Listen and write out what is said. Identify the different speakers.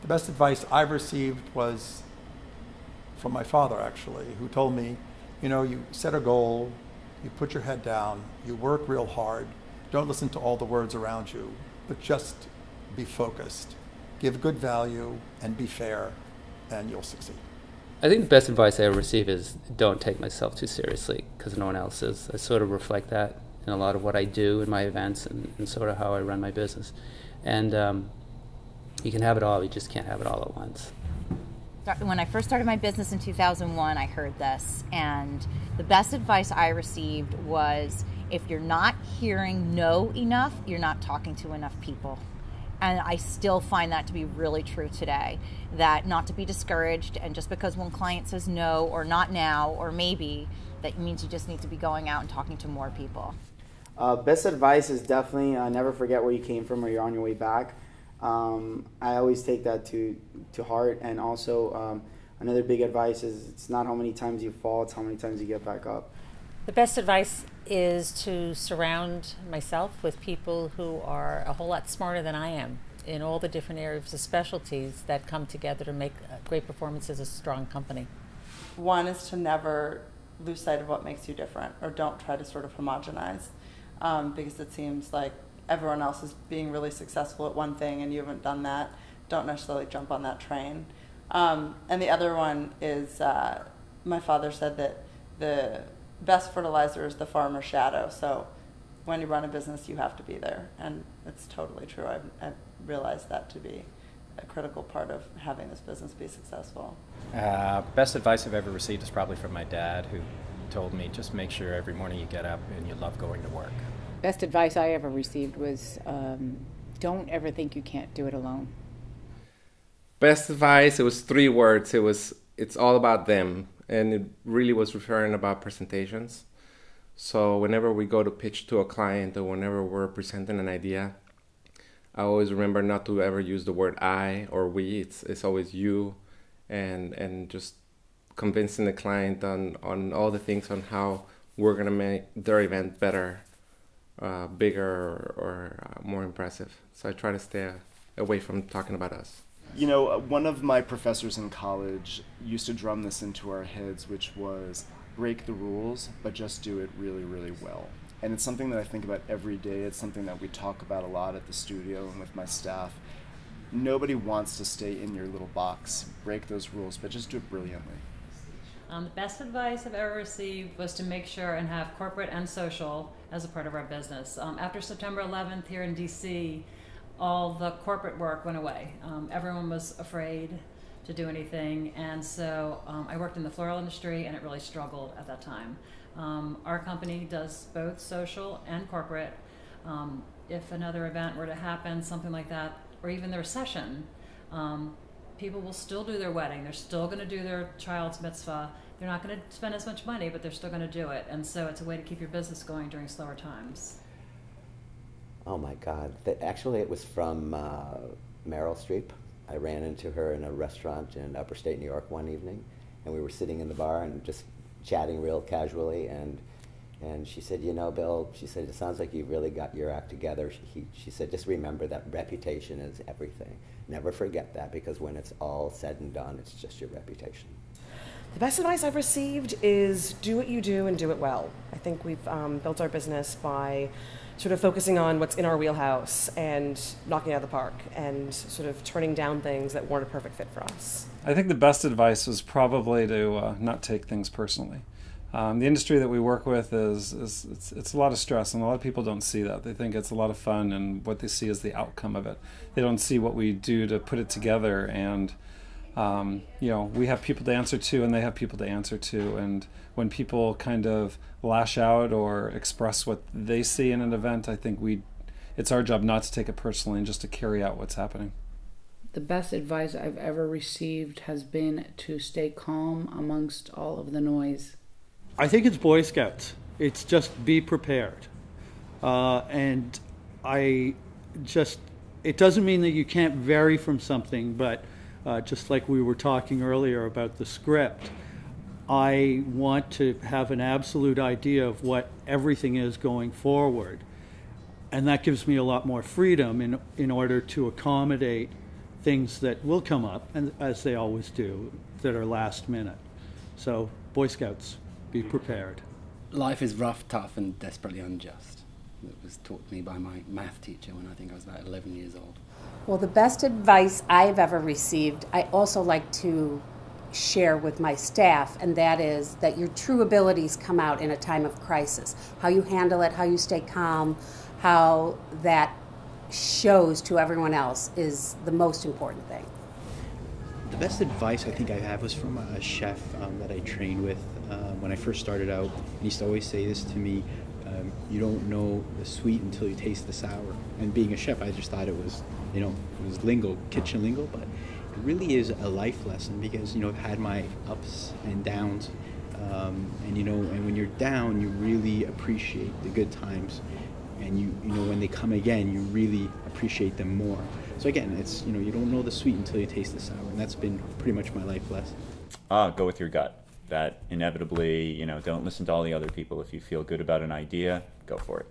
Speaker 1: The best advice I've received was from my father, actually, who told me, you know, you set a goal, you put your head down, you work real hard, don't listen to all the words around you, but just be focused, give good value, and be fair, and you'll succeed.
Speaker 2: I think the best advice I ever received is don't take myself too seriously, because no one else is. I sort of reflect that in a lot of what I do in my events and sort of how I run my business. And you can have it all, you just can't have it all at once.
Speaker 3: When I first started my business in 2001, I heard this, and the best advice I received was, if you're not hearing no enough, you're not talking to enough people. And I still find that to be really true today, that not to be discouraged, and just because one client says no, or not now, or maybe, that means you just need to be going out and talking to more people.
Speaker 4: Best advice is definitely never forget where you came from or you're on your way back. I always take that to heart, and also another big advice is it's not how many times you fall, it's how many times you get back up.
Speaker 5: The best advice is to surround myself with people who are a whole lot smarter than I am in all the different areas of specialties that come together to make great performances a strong company.
Speaker 6: One is to never lose sight of what makes you different, or don't try to sort of homogenize, because it seems like everyone else is being really successful at one thing and you haven't done that. Don't necessarily jump on that train. And the other one is, my father said that the best fertilizer is the farmer's shadow. So when you run a business, you have to be there. And it's totally true. I've realized that to be a critical part of having this business be successful.
Speaker 7: Best advice I've ever received is probably from my dad, who told me, just make sure every morning you get up and you love going to work.
Speaker 8: Best advice I ever received was don't ever think you can't do it alone.
Speaker 9: Best advice, it was 3 words. It's all about them, and it really was referring about presentations. So whenever we go to pitch to a client, or whenever we're presenting an idea, I always remember not to ever use the word I or we. It's always you, and just convincing the client on all the things on how we're gonna make their event better, bigger, or more impressive. So I try to stay away from talking about us.
Speaker 10: You know, one of my professors in college used to drum this into our heads, which was break the rules, but just do it really, really well. And it's something that I think about every day. It's something that we talk about a lot at the studio and with my staff. Nobody wants to stay in your little box. Break those rules, but just do it brilliantly.
Speaker 11: The best advice I've ever received was to make sure and have corporate and social as a part of our business. After September 11th here in DC, all the corporate work went away. Everyone was afraid to do anything, and so I worked in the floral industry, and it really struggled at that time. Our company does both social and corporate. If another event were to happen, something like that, or even the recession, people will still do their wedding. They're still going to do their child's mitzvah. They're not going to spend as much money, but they're still going to do it. And so it's a way to keep your business going during slower times.
Speaker 12: Oh my God. Actually, it was from Meryl Streep. I ran into her in a restaurant in upper state New York one evening, and we were sitting in the bar and just chatting real casually, and she said, you know, Bill, she said, it sounds like you've really got your act together. She said, just remember that reputation is everything. Never forget that, because when it's all said and done, it's just your reputation.
Speaker 13: The best advice I've received is do what you do and do it well. I think we've built our business by sort of focusing on what's in our wheelhouse and knocking it out of the park, and sort of turning down things that weren't a perfect fit for us.
Speaker 14: I think the best advice was probably to not take things personally. The industry that we work with it's a lot of stress, and a lot of people don't see that. They think it's a lot of fun, and what they see is the outcome of it. They don't see what we do to put it together, and you know, we have people to answer to, and they have people to answer to, and when people kind of lash out or express what they see in an event, I think it's our job not to take it personally and just to carry out what's happening.
Speaker 8: The best advice I've ever received has been to stay calm amongst all of the noise.
Speaker 15: I think it's Boy Scouts. It's just be prepared. And it doesn't mean that you can't vary from something, but just like we were talking earlier about the script, I want to have an absolute idea of what everything is going forward. And that gives me a lot more freedom in order to accommodate things that will come up, and as they always do, that are last minute. So, Boy Scouts, be prepared.
Speaker 16: Life is rough, tough, and desperately unjust. That was taught to me by my math teacher when I think I was about 11 years old.
Speaker 17: Well, the best advice I've ever received, I also like to share with my staff, and that is that your true abilities come out in a time of crisis. How you handle it, how you stay calm, how that shows to everyone else is the most important thing.
Speaker 18: The best advice I think I have was from a chef that I trained with when I first started out. He used to always say this to me, you don't know the sweet until you taste the sour. And being a chef, I just thought it was, it was lingo, kitchen lingo, but it really is a life lesson because, I've had my ups and downs. And when you're down, you really appreciate the good times. And when they come again, you really appreciate them more. So again, it's, you don't know the sweet until you taste the sour. And that's been pretty much my life lesson.
Speaker 19: Go with your gut. That inevitably, don't listen to all the other people. If you feel good about an idea, go for it.